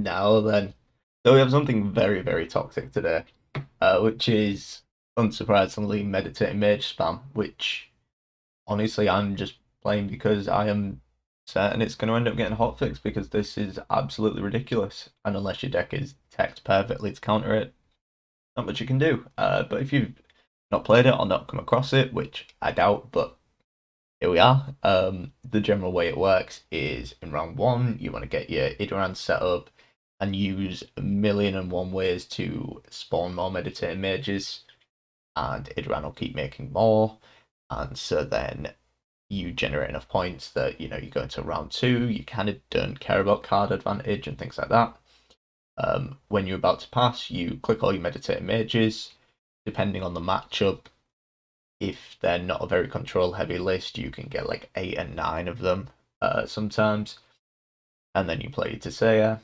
Now then, so we have something very, very toxic today, which is unsurprisingly meditating mage spam, which honestly I'm just playing because I am certain it's going to end up getting hotfixed because this is absolutely ridiculous. And unless your deck is teched perfectly to counter it, not much you can do. But if you've not played it or not come across it, which I doubt, but here we are. The general way it works is in round one, you want to get your Idoran set up and use a million and one ways to spawn more meditating mages, and Idoran will keep making more. And so then you generate enough points that you go into round two, you kind of don't care about card advantage and things like that. When you're about to pass, you click all your meditating mages. Depending on the matchup, if they're not a very control heavy list, you can get like 8 and 9 of them sometimes. And then you play Tesea,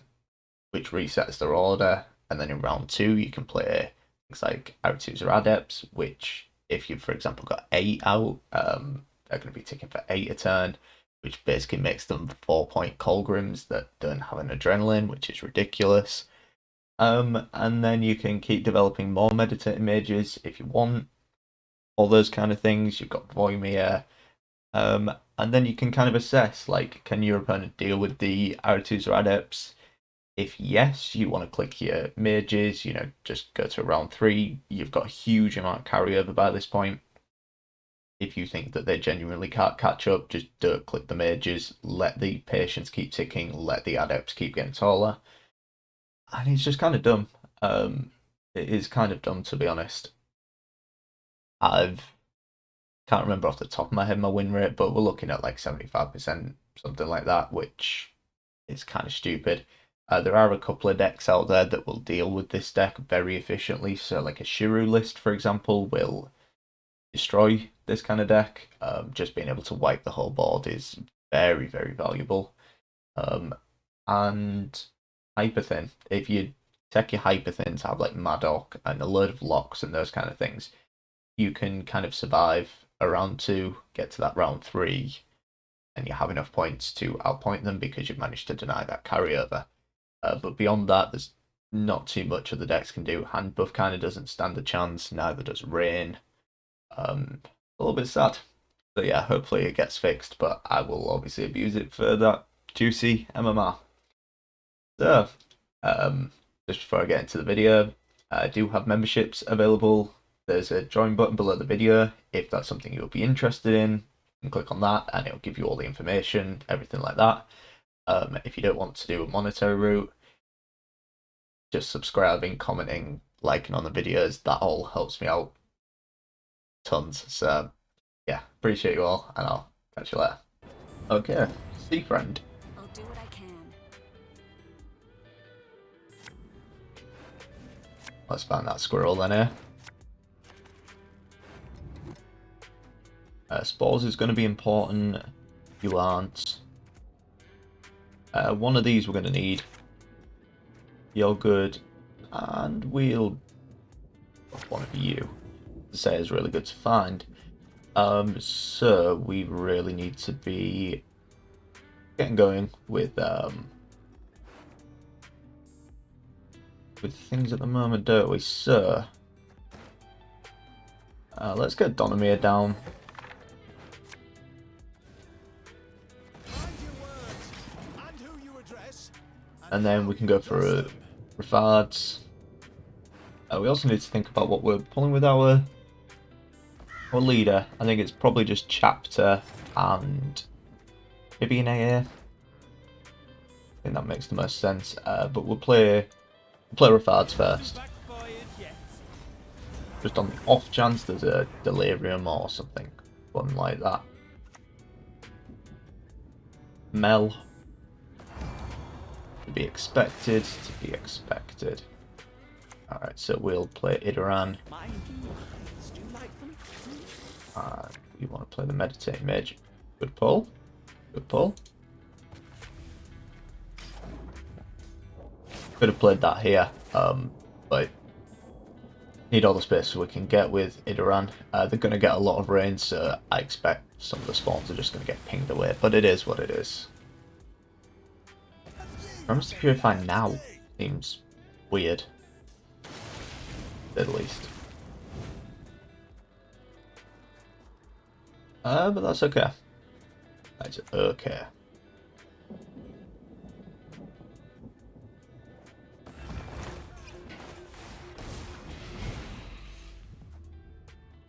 which resets their order. And then in round two, you can play things like Artu's or Adepts, which if you've, for example, got 8 out, they're going to be ticking for 8 a turn, which basically makes them 4-point Colgrims that don't have an adrenaline, which is ridiculous. And then you can keep developing more meditating mages if you want, all those kind of things. You've got Voimir, and then you can kind of assess, like, can your opponent deal with the Aratus or Adepts? If yes, you want to click your mages, just go to round three. You've got a huge amount of carryover by this point. If you think that they genuinely can't catch up, just don't click the mages, let the patience keep ticking, let the Adepts keep getting taller. And it's just kind of dumb. It is kind of dumb, to be honest. I've can't remember off the top of my head my win rate, but we're looking at like 75%, something like that, which is kind of stupid. There are a couple of decks out there that will deal with this deck very efficiently. So, like a Shiru list, for example, will destroy this kind of deck. Just being able to wipe the whole board is very, very valuable. And Hyperthin, if you take your Hyperthin to have like Madoc and a load of locks and those kind of things, you can kind of survive a round two, get to that round three, and you have enough points to outpoint them because you've managed to deny that carryover. But beyond that, there's not too much of the decks can do. Hand buff kind of doesn't stand a chance, neither does Rain. A little bit sad. So yeah, hopefully it gets fixed, but I will obviously abuse it for that juicy MMR. So, just before I get into the video, I do have memberships available. There's a join button below the video if that's something you'll be interested in. You can click on that and it'll give you all the information, everything like that. If you don't want to do a monetary route, just subscribing, commenting, liking on the videos, that all helps me out tons. So yeah, appreciate you all, and I'll catch you later. Okay, see friend. I'll do what I can. Let's find that squirrel then here. Spores is going to be important. You aren't. One of these we're going to need. You're good. And we'll... one of you. To say is really good to find. So we really need to be getting going with things at the moment, don't we? So let's get Donomir down. And then we can go for Rifards. We also need to think about what we're pulling with our leader. I think it's probably just Chapter and maybe an AA. I think that makes the most sense. But we'll play Rifards first. Just on the off chance there's a Delirium or something fun like that. Mel. To be expected, Alright, so we'll play Idoran. You want to play the Meditating Mage. Good pull. Good pull. Could have played that here, but need all the space we can get with Idoran. They're going to get a lot of rain, so I expect some of the spawns are just going to get pinged away, but it is what it is. Promise to purify now seems weird, at least. But that's okay. That's okay.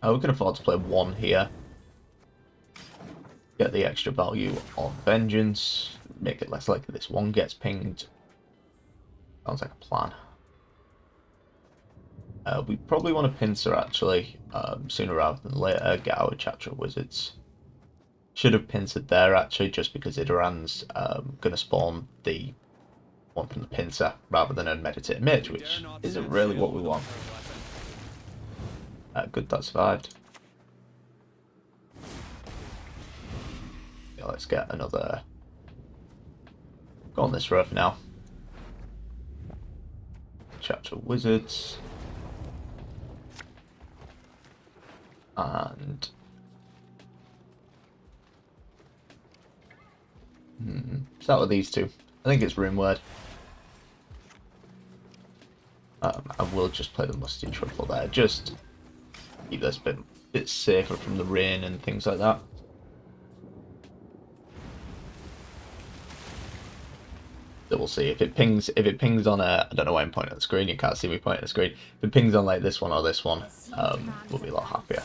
We can afford to play one here. Get the extra value on Vengeance. Make it less likely this one gets pinged. Sounds like a plan. We probably want to pincer actually, sooner rather than later. Get our Chapter of Wizards. Should have pincered there actually, just because Idoran's going to spawn the one from the pincer rather than a Meditated Mage, which isn't really what we want. Good that survived. Yeah, let's get another. Go on this row for now. Chapter of Wizards. And start with these two. I think it's Rune Word. I will just play the Musty Truffle there, just keep this bit safer from the rain and things like that. So we'll see if it pings. If it pings on a, I don't know why I'm pointing at the screen. You can't see me pointing at the screen. If it pings on like this one or this one, we'll be a lot happier.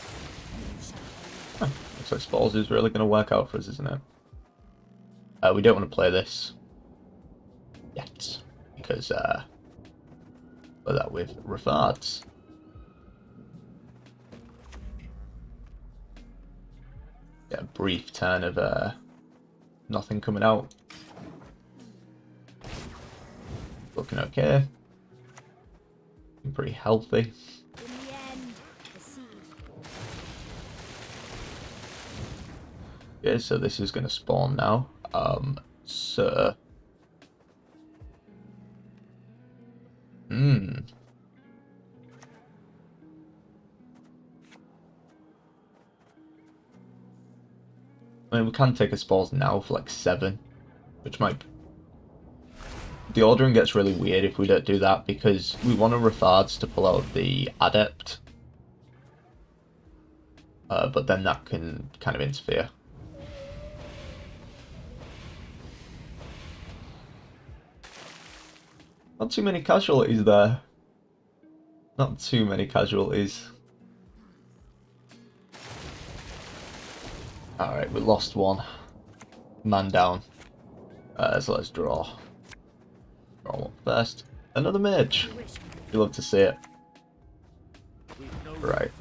Looks like Spalls is really going to work out for us, isn't it? We don't want to play this yet because play that with Refards. Get a brief turn of nothing coming out. Looking okay. Looking pretty healthy. Okay, so this is going to spawn now. So I mean, we can take a spawns now for like 7, which might. The ordering gets really weird if we don't do that because we want a Refards to pull out the Adept, but then that can kind of interfere. Not too many casualties there. Not too many casualties. Alright, we lost one. Man down. So let's draw. Draw one first. Another mage. You love to see it. Right.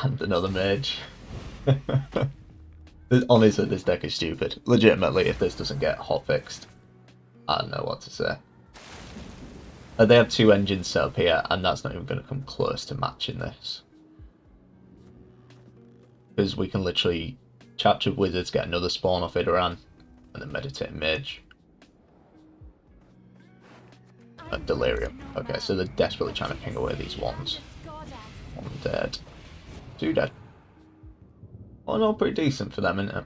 And another mage. Honestly, this deck is stupid. Legitimately, if this doesn't get hotfixed, I don't know what to say. They have 2 engines set up here, and that's not even going to come close to matching this. Because we can literally Chapter of Wizards, get another spawn off Idoran, and then Meditated Mage. Delirium. Okay, so they're desperately trying to ping away these ones. 1 dead. 2 dead. Oh no, pretty decent for them, isn't it?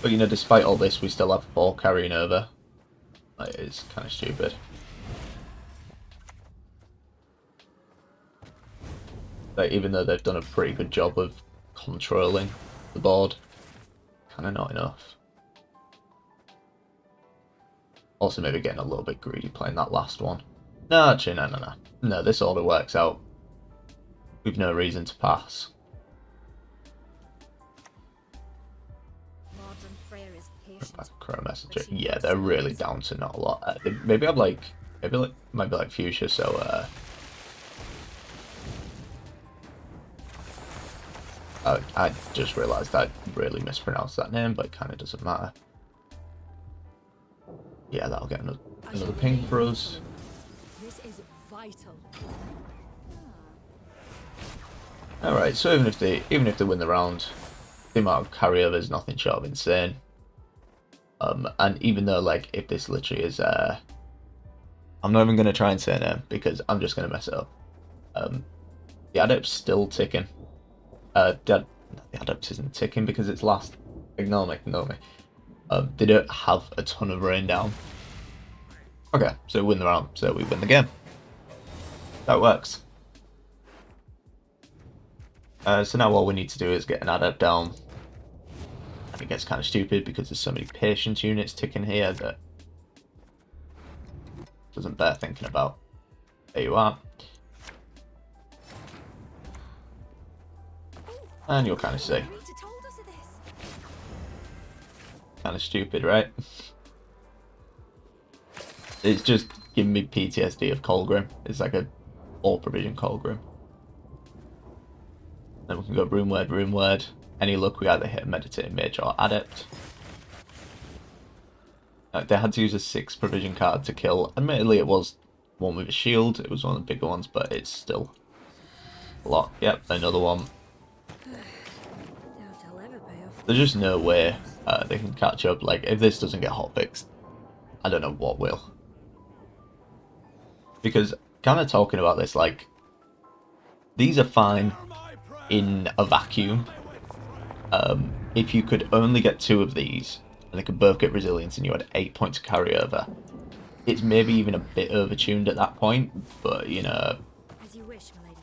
But you know, despite all this, we still have 4 carrying over. That is kind of stupid. Like, even though they've done a pretty good job of controlling the board, kind of not enough. Also, maybe getting a little bit greedy playing that last one. No, actually, no. No, this order works out. We've no reason to pass. Crow Messenger. Yeah, they're really down to not a lot. Maybe I'm like, might be like Fuchsia, so I just realised I really mispronounced that name, but it kind of doesn't matter. Yeah, that'll get another ping for us. This is vital. All right, so even if they win the round, the amount of carryover is nothing short of insane. And even though, like, if this literally is, I'm not even going to try and say name because I'm just going to mess it up. The Adept's still ticking. The Adept isn't ticking because it's last. Ignore me. They don't have a ton of rain down. Okay, so we win the round, so we win the game. That works. So now all we need to do is get an adept down. And it gets kind of stupid because there's so many patience units ticking here that doesn't bear thinking about. There you are. And you'll kind of see. Kind of stupid, right? It's just giving me PTSD of Colgrim. It's like a all provision Colgrim. Then we can go Rune Word. Any luck, we either hit a Meditating Mage or Adept. They had to use a 6 provision card to kill. Admittedly, it was one with a shield. It was one of the bigger ones, but it's still a lot. Yep, another one. There's just no way they can catch up. Like, if this doesn't get hotfixed, I don't know what will. Because, kind of talking about this, like, these are fine in a vacuum. If you could only get 2 of these, and they could both get resilience, and you had 8 points to carry over, it's maybe even a bit overtuned at that point. But you know, as you wish, my lady.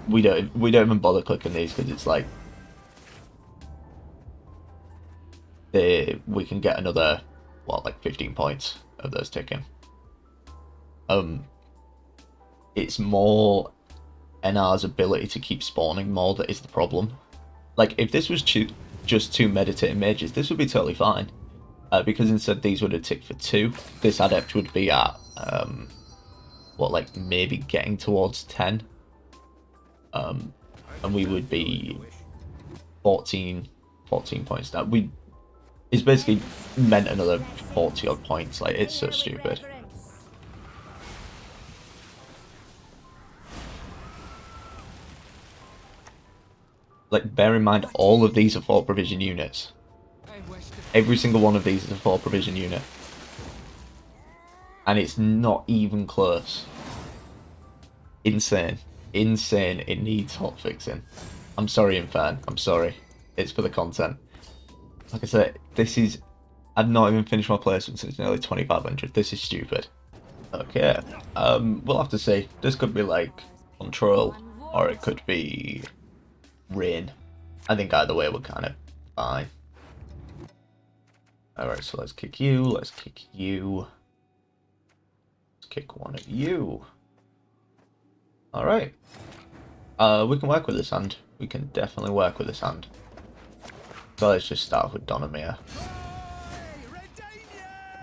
we don't even bother clicking these because it's like we can get another like 15 points of those ticking. It's more NR's ability to keep spawning more that is the problem. Like, if this was just 2 Meditating Mages, this would be totally fine. Because instead these would have ticked for 2. This Adept would be at, like, maybe getting towards 10. And we would be 14 points down. It's basically meant another 40 odd points. Like, it's so stupid. Like, bear in mind, all of these are 4 provision units. Every single one of these is a 4 provision unit. And it's not even close. Insane. Insane. It needs hotfixing. I'm sorry, Infern. I'm sorry. It's for the content. Like I said, this is... I've not even finished my placement since nearly 2500. This is stupid. Okay. We'll have to see. This could be like Control, or it could be Rain. I think either way we're kind of fine. Alright, so let's kick you. Let's kick you. Let's kick one of you. Alright. We can work with this hand. We can definitely work with this hand. So let's just start with Donamir.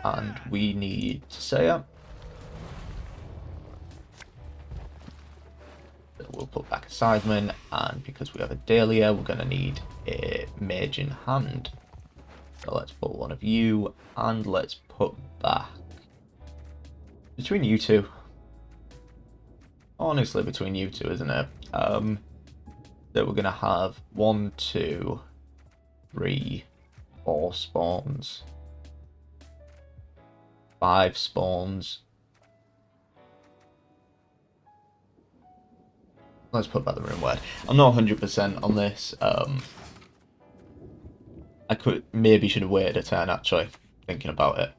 And we need Saya. We'll put back a Sideman, and because we have a Dahlia, we're going to need a Mage in hand. So let's put one of you, and let's put back... Between you two. Honestly, between you two, isn't it? That we're going to have 1, 2, 3, 4 spawns. 5 spawns. Let's put back the Rune Word. I'm not 100% on this. I should have waited a turn, actually, thinking about it.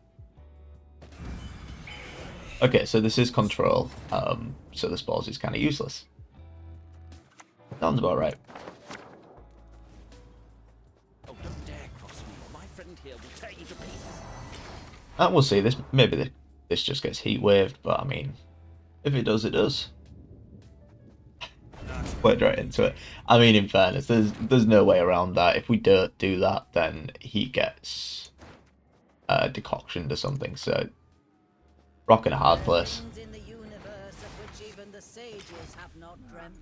Okay, so this is Control, so the spores is kind of useless. Sounds about right. Oh, don't dare cross me. My friend here will tear you to pieces. And we'll see. Maybe this just gets heat waved, but I mean, if it does, it does. Went right into it. I mean, in fairness, there's no way around that. If we don't do that, then he gets decoctioned or something. So, rock in a hard place. In the universe of which even the sages have not dreamt.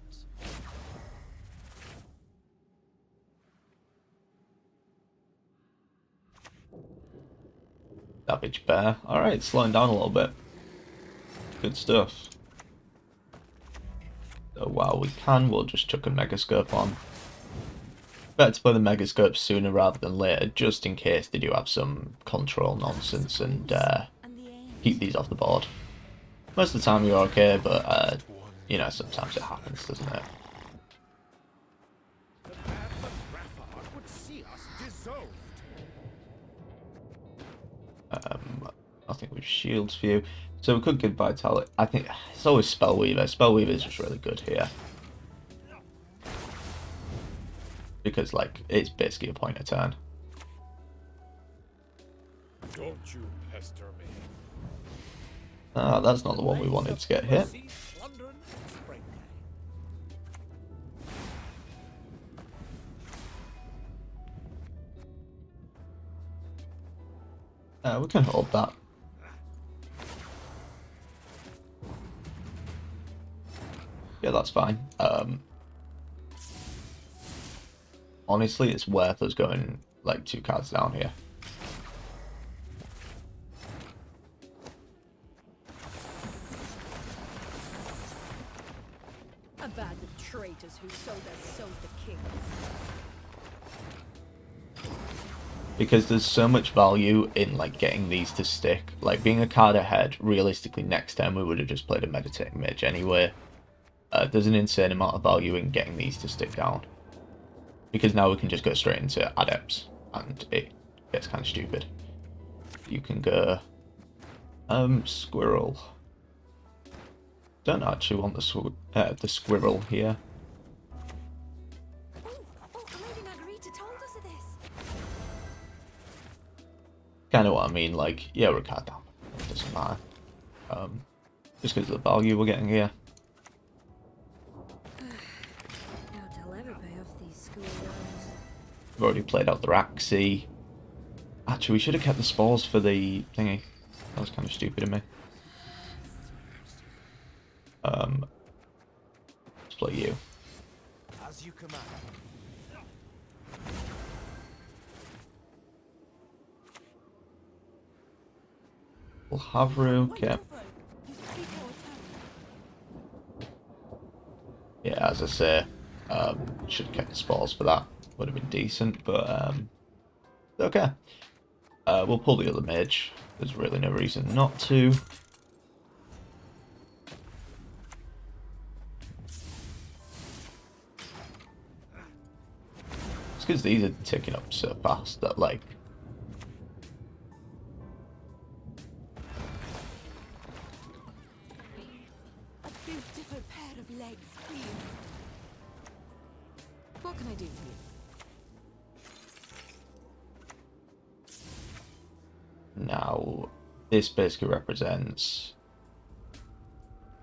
Savage Bear. Alright, slowing down a little bit. Good stuff. So while we can, we'll just chuck a Megascope on. Better to play the Megascope sooner rather than later, just in case they do have some control nonsense and keep these off the board. Most of the time you're okay, but you know, sometimes it happens, doesn't it? I think with shields for you. So we could give vitality. I think it's always Spellweaver. Spellweaver is just really good here. Because, like, it's basically a point a turn. Don't you pester me. Ah, that's not the one we wanted to get hit. We can hold that. Yeah, that's fine. Honestly, it's worth us going like 2 cards down here. A band of traitors who sold their souls to kings. Because there's so much value in like getting these to stick. Like being a card ahead, realistically next turn we would have just played a Meditating Mage anyway. There's an insane amount of value in getting these to stick down. Because now we can just go straight into Adepts, and it gets kind of stupid. You can go... Squirrel. Don't actually want the squirrel here. Lady Margarita told us of this. Kind of what I mean, like, yeah, we're a card down. It doesn't matter. Just because of the value we're getting here. We've already played out the Raxi. Actually, we should have kept the spores for the thingy. That was kind of stupid of me. Let's play you. As you command. We'll have Rook, yeah. Yeah, as I say, should have kept the spores for that. Would have been decent, but okay. We'll pull the other mage. There's really no reason not to. It's because these are ticking up so fast that, like, A beautiful pair of legs, please. What can I do for you? now this basically represents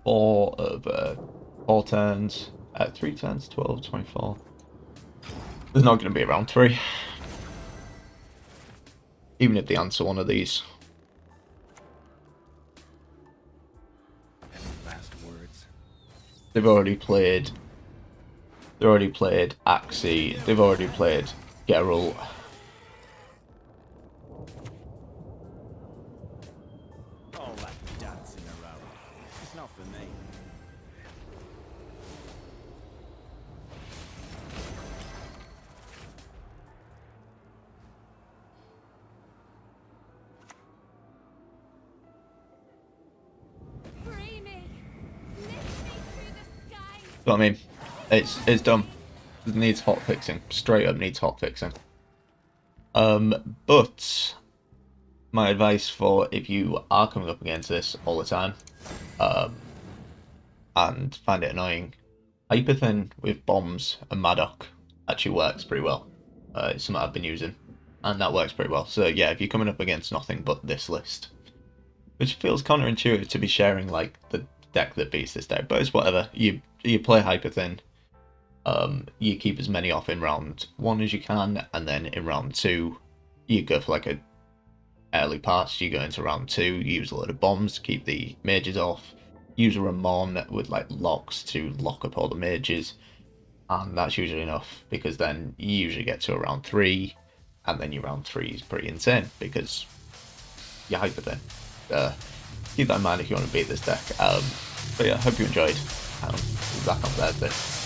4 turns, 3 turns, 12, 24. There's not going to be around 3. Even if they answer one of these. Any last words? They've already played Axie, they've already played Geralt. All that dancing around. It's not for me. Free me! Lift me through the sky! But I mean, it's done. It needs hot fixing. Straight up needs hot fixing. But my advice for if you are coming up against this all the time, and find it annoying, Hyperthin with bombs and Madoc actually works pretty well. It's something I've been using, and that works pretty well. So yeah, if you're coming up against nothing but this list, which feels counterintuitive to be sharing like the deck that beats this deck, but it's whatever. You play Hyperthin. You keep as many off in round 1 as you can, and then in round 2, you go for like a early pass. You go into round 2, use a load of bombs to keep the mages off, use a Ramon with like locks to lock up all the mages, and that's usually enough, because then you usually get to around 3, and then your round 3 is pretty insane, because you're hyper thin. Keep that in mind if you want to beat this deck. But yeah, hope you enjoyed. Be back on Thursday.